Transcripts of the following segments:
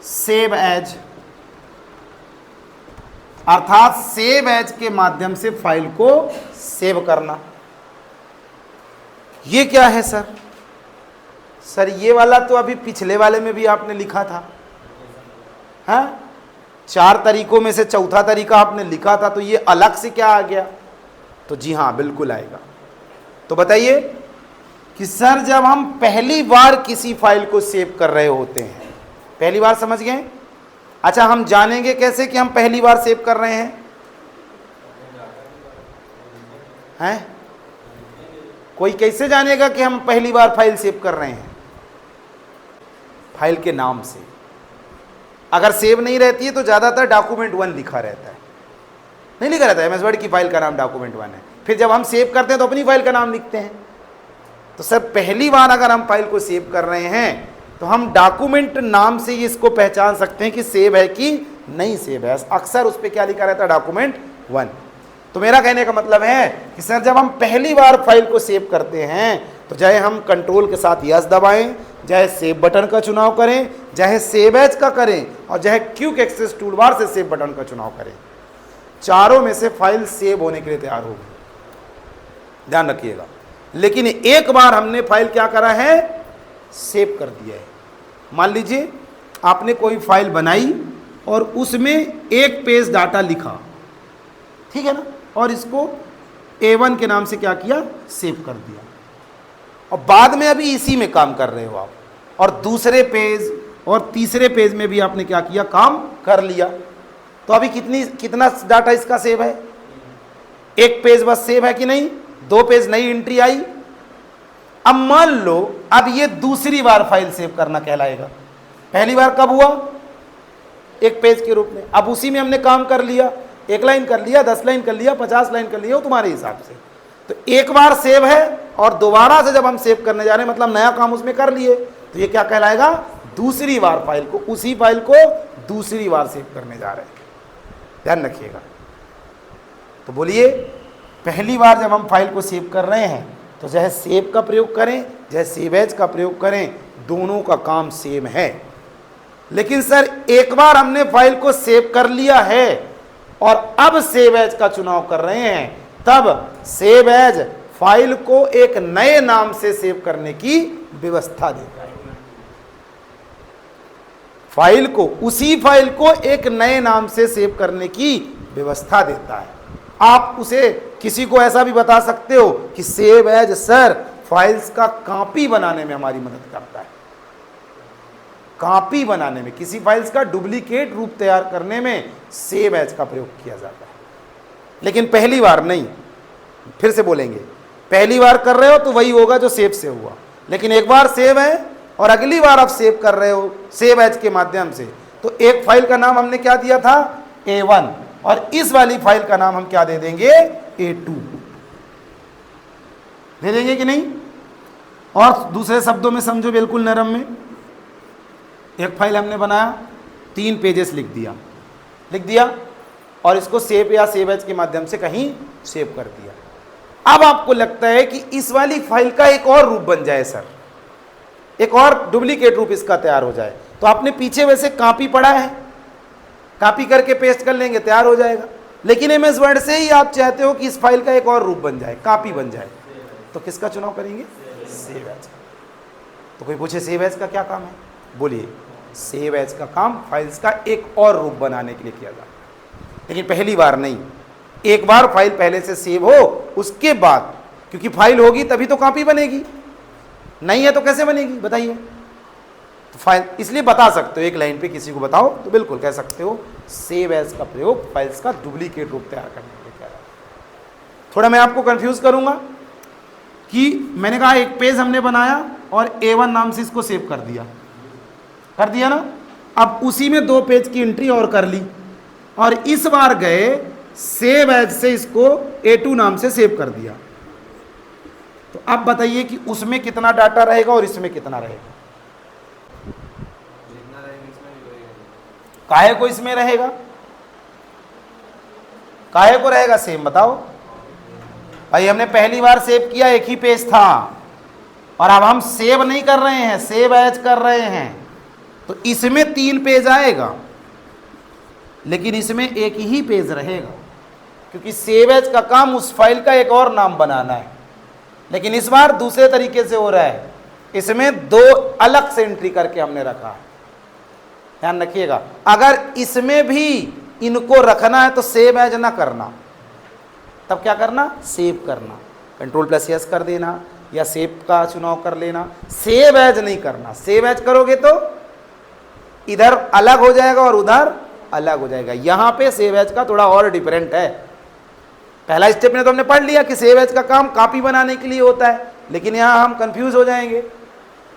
Save as, अर्थात save as के माध्यम से फाइल को सेव करना। ये क्या है सर? सर ये वाला तो अभी पिछले वाले में भी आपने लिखा था, हाँ, 4 तरीकों में से चौथा तरीका आपने लिखा था, तो ये अलग से क्या आ गया? तो जी हाँ, बिल्कुल आएगा। तो बताइए कि सर जब हम पहली बार किसी फाइल को सेव कर रहे होते हैं, पहली बार समझ गए? अच्छा, हम जानेंगे कैसे कि हम पहली बार सेव कर रहे हैं? हैं? कोई कैसे जानेगा कि हम पहली बार फाइल सेव कर रहे हैं? फाइल के नाम से। अगर सेव नहीं रहती है तो ज़्यादातर document1 लिखा रहता है, नहीं लिखा रहता है MS वर्ड की फाइल का नाम document1 है। फिर जब हम सेव करते हैं तो अपनी फाइल का नाम लिखते हैं। तो सर पहली बार अगर हम फाइल को सेव कर रहे हैं तो हम डॉक्यूमेंट नाम से ही इसको पहचान सकते हैं कि सेव है कि नहीं सेव है। अक्सर उस पर क्या लिखा रहता है? document1। तो मेरा कहने का मतलब है कि सर जब हम पहली बार फाइल को सेव करते हैं तो चाहे हम कंट्रोल के साथ यस दबाएं, चाहे सेव बटन का चुनाव करें, चाहे सेव एज का करें, और चाहे क्विक एक्सेस टूलबार से सेव बटन का चुनाव करें, चारों में से फाइल सेव होने के लिए तैयार होगी। ध्यान रखिएगा। लेकिन एक बार हमने फाइल क्या करा है? सेव कर दिया है। मान लीजिए आपने कोई फाइल बनाई और उसमें 1 पेज डाटा लिखा, ठीक है ना, और इसको A1 के नाम से क्या किया? सेव कर दिया। और बाद में अभी इसी में काम कर रहे हो आप, और दूसरे पेज और तीसरे पेज में भी आपने क्या किया? काम कर लिया। तो अभी कितना डाटा इसका सेव है? 1 पेज बस सेव है कि नहीं? 2 पेज नई एंट्री आई। अब मान लो अब ये दूसरी बार फाइल सेव करना कहलाएगा। पहली बार कब हुआ? 1 पेज के रूप में। अब उसी में हमने काम कर लिया, 1 लाइन कर लिया, 10 लाइन कर लिया, 50 लाइन कर लिया, वो तुम्हारे हिसाब से। तो एक बार सेव है और दोबारा से जब हम सेव करने जा रहे हैं मतलब नया काम उसमें कर लिए, तो ये क्या कहलाएगा? दूसरी बार फाइल को, उसी फाइल को दूसरी बार सेव करने जा रहे हैं। ध्यान रखिएगा। तो बोलिए, पहली बार जब हम फाइल को सेव कर रहे हैं तो चाहे सेव का प्रयोग करें चाहे सेव एज का प्रयोग करें, दोनों का काम सेम है। लेकिन सर एक बार हमने फाइल को सेव कर लिया है और अब सेव एज का चुनाव कर रहे हैं, तब सेव एज फाइल को एक नए नाम से सेव करने की व्यवस्था देता है। फाइल को, उसी फाइल को एक नए नाम से सेव करने की व्यवस्था देता है। आप उसे किसी को ऐसा भी बता सकते हो कि सेव एज सर फाइल्स का कॉपी बनाने में हमारी मदद करता है। कॉपी बनाने में, किसी फाइल्स का डुप्लीकेट रूप तैयार करने में सेव एज का प्रयोग किया जाता है। लेकिन पहली बार नहीं, फिर से बोलेंगे, पहली बार कर रहे हो तो वही होगा जो सेव से हुआ। लेकिन एक बार सेव है और अगली बार आप सेव कर रहे हो सेव एज के माध्यम से, तो एक फाइल का नाम हमने क्या दिया था? A1, और इस वाली फाइल का नाम हम क्या दे देंगे? A2 दे देंगे कि नहीं? और दूसरे शब्दों में समझो, बिल्कुल नरम में, एक फाइल हमने बनाया, 3 पेजेस लिख दिया और इसको सेव या सेव एज के माध्यम से कहीं सेव कर दिया। अब आपको लगता है कि इस वाली फाइल का एक और रूप बन जाए सर, एक और डुप्लीकेट रूप इसका तैयार हो जाए, तो आपने पीछे वैसे कॉपी पड़ा है, कॉपी करके पेस्ट कर लेंगे, तैयार हो जाएगा। लेकिन MS वर्ड से ही आप चाहते हो कि इस फाइल का एक और रूप बन जाए, कॉपी बन जाए, तो किसका चुनाव करेंगे? Save as. तो कोई पूछे सेव एज का क्या काम है? बोलिए, सेव एज का काम फाइल्स का एक और रूप बनाने के लिए किया जाता है। लेकिन पहली बार नहीं, एक बार फाइल पहले से सेव हो, उसके बाद, क्योंकि फाइल होगी तभी तो कॉपी बनेगी, नहीं है तो कैसे बनेगी बताइए? तो फाइल, इसलिए बता सकते हो, एक लाइन पे किसी को बताओ तो बिल्कुल कह सकते हो सेव एज का प्रयोग फाइल्स का डुप्लीकेट रूप तैयार करने के लिए किया जाता है। थोड़ा मैं आपको कंफ्यूज करूंगा कि मैंने कहा एक पेज हमने बनाया और A1 नाम से इसको सेव कर दिया ना। अब उसी में 2 पेज की एंट्री और कर ली, और इस बार गए सेव एज से इसको A2 नाम से सेव कर दिया। तो अब बताइए कि उसमें कितना डाटा रहेगा और इसमें कितना रहेगा? काहे को इसमें रहेगा, काहे को रहेगा सेम? बताओ भाई, हमने पहली बार सेव किया, एक ही पेज था, और अब हम सेव नहीं कर रहे हैं, सेव एज कर रहे हैं। तो इसमें 3 पेज आएगा, लेकिन इसमें एक ही पेज रहेगा, क्योंकि सेव एज का काम उस फाइल का एक और नाम बनाना है। लेकिन इस बार दूसरे तरीके से हो रहा है, इसमें 2 अलग से एंट्री करके हमने रखा है। ध्यान रखिएगा, अगर इसमें भी इनको रखना है तो सेव एज ना करना, तब क्या करना, सेव करना, Ctrl+S कर देना या सेव का चुनाव कर लेना। सेव एज नहीं करना, सेव एज करोगे तो इधर अलग हो जाएगा और उधर अलग हो जाएगा। यहां पे सेव एज का थोड़ा और डिफरेंट है। पहला स्टेप में तो हमने पढ़ लिया कि सेव एज का काम कॉपी बनाने के लिए होता है, लेकिन यहां हम कंफ्यूज हो जाएंगे।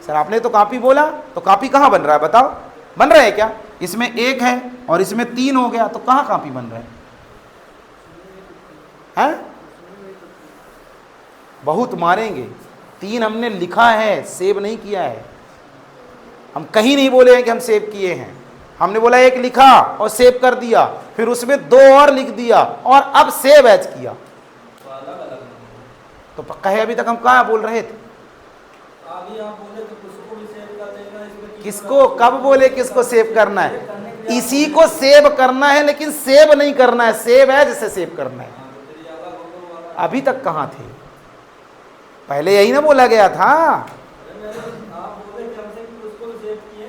सर आपने तो कॉपी बोला, तो कॉपी कहां बन रहा है बताओ, बन रहा है क्या? इसमें 1 है और इसमें 3 हो गया, तो कहां कॉपी बन रहा है? हैं? बहुत मारेंगे। 3 हमने लिखा है, सेव नहीं किया है। हम कहीं नहीं बोले हैं कि हम सेव किए हैं, हमने बोला 1 लिखा और सेव कर दिया, फिर उसमें 2 और लिख दिया और अब सेव एज किया। तो पक्का है अभी तक हम कहाँ बोल रहे थे? अभी आप बोले तो किसको भी सेव कर देगा, इसमें किसको कब बोले किसको सेव करना है? इसी को सेव करना है, लेकिन सेव नहीं करना है, सेव एज से सेव करना है। अभी तक कहाँ थे? पहले यही ना बोला गया था।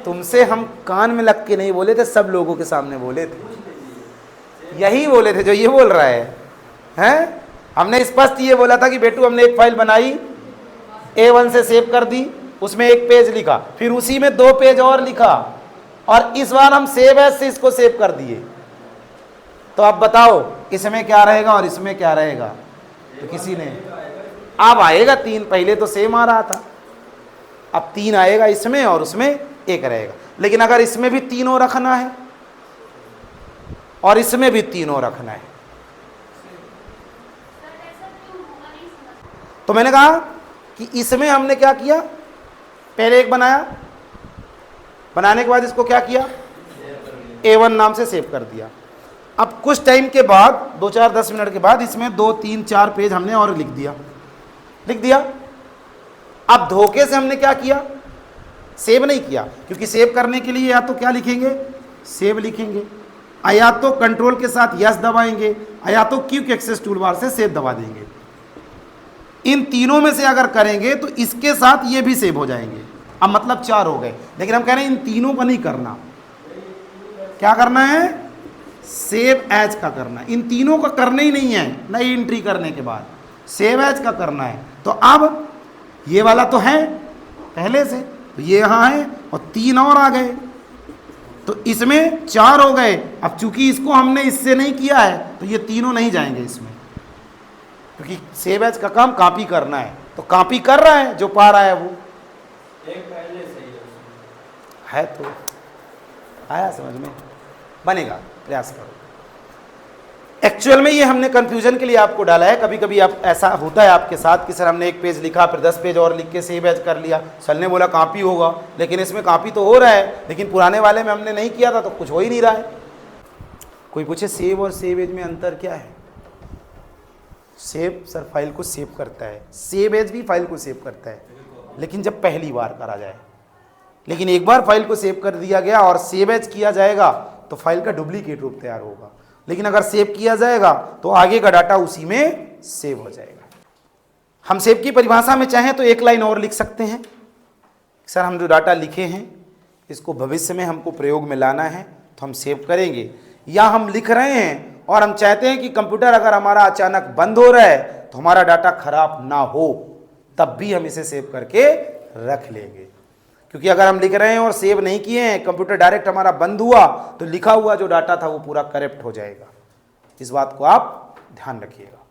तुमसे हम कान में लग के नहीं बोले थे, सब लोगों के सामने बोले थे। यही बोले थे जो ये बोल रहा है, हैं? हमने स्पष्ट ये बोला था कि बेटू हमने एक फाइल बनाई, A1 से सेव कर दी, उसमें 1 पेज लिखा, फिर उसी में 2 पेज और लिखा, और इस बार हम सेव एज से इसको सेव कर दिए। तो अब बताओ इसमें क्या रहेगा और इसमें क्या रहेगा? तो किसी ने अब आएगा 3, पहले तो सेम आ रहा था, अब 3 आएगा इसमें और उसमें 1 रहेगा। लेकिन अगर इसमें भी 3 रखना है और इसमें भी 3 रखना है, तो मैंने कहा कि इसमें हमने क्या किया, पहले 1 बनाया, बनाने के बाद इसको क्या किया, A1 नाम से सेव कर दिया। अब कुछ टाइम के बाद 2-4-10 मिनट के बाद इसमें 2-3-4 पेज हमने और लिख दिया। अब धोखे से हमने क्या किया, सेव नहीं किया, क्योंकि सेव करने के लिए या तो क्या लिखेंगे, सेव लिखेंगे, या तो कंट्रोल के साथ यस दबाएंगे, या तो क्विक एक्सेस टूलबार से सेव दबा देंगे। इन तीनों में से अगर करेंगे तो इसके साथ ये भी सेव हो जाएंगे। अब मतलब 4 हो गए, लेकिन हम कह रहे हैं इन तीनों का नहीं करना। क्या करना है? सेव एज का करना है। इन तीनों का करना ही नहीं है, नई एंट्री करने के बाद सेव एज का करना है। तो अब ये वाला तो है पहले से, तो ये यहाँ है और 3 और आ गए, तो इसमें 4 हो गए। अब चूंकि इसको हमने इससे नहीं किया है तो ये तीनों नहीं जाएंगे इसमें, क्योंकि सेव एज का काम कॉपी करना है, तो कॉपी कर रहा है, जो पा रहा है वो एक पहले से ही है। तो आया समझ में? बनेगा, प्रयास करो। एक्चुअल में ये हमने कंफ्यूजन के लिए आपको डाला है। कभी कभी आप ऐसा होता है आपके साथ कि सर हमने 1 पेज लिखा, फिर 10 पेज और लिख के सेव एज कर लिया, सर ने बोला कॉपी होगा, लेकिन इसमें कॉपी तो हो रहा है, लेकिन पुराने वाले में हमने नहीं किया था तो कुछ हो ही नहीं रहा है। कोई पूछे सेव और सेव एज में अंतर क्या है? सेव सर फाइल को सेव करता है, सेव एज भी फाइल को सेव करता है, लेकिन जब पहली बार करा जाए। लेकिन एक बार फाइल को सेव कर दिया गया और सेव एज किया जाएगा तो फाइल का डुप्लीकेट रूप तैयार होगा, लेकिन अगर सेव किया जाएगा तो आगे का डाटा उसी में सेव हो जाएगा। हम सेव की परिभाषा में चाहें तो 1 लाइन और लिख सकते हैं, सर हम जो डाटा लिखे हैं इसको भविष्य में हमको प्रयोग में लाना है तो हम सेव करेंगे। या हम लिख रहे हैं और हम चाहते हैं कि कंप्यूटर अगर हमारा अचानक बंद हो रहा है तो हमारा डाटा खराब ना हो, तब भी हम इसे सेव करके रख लेंगे। क्योंकि अगर हम लिख रहे हैं और सेव नहीं किए हैं, कंप्यूटर डायरेक्ट हमारा बंद हुआ तो लिखा हुआ जो डाटा था वो पूरा करप्ट हो जाएगा। इस बात को आप ध्यान रखिएगा।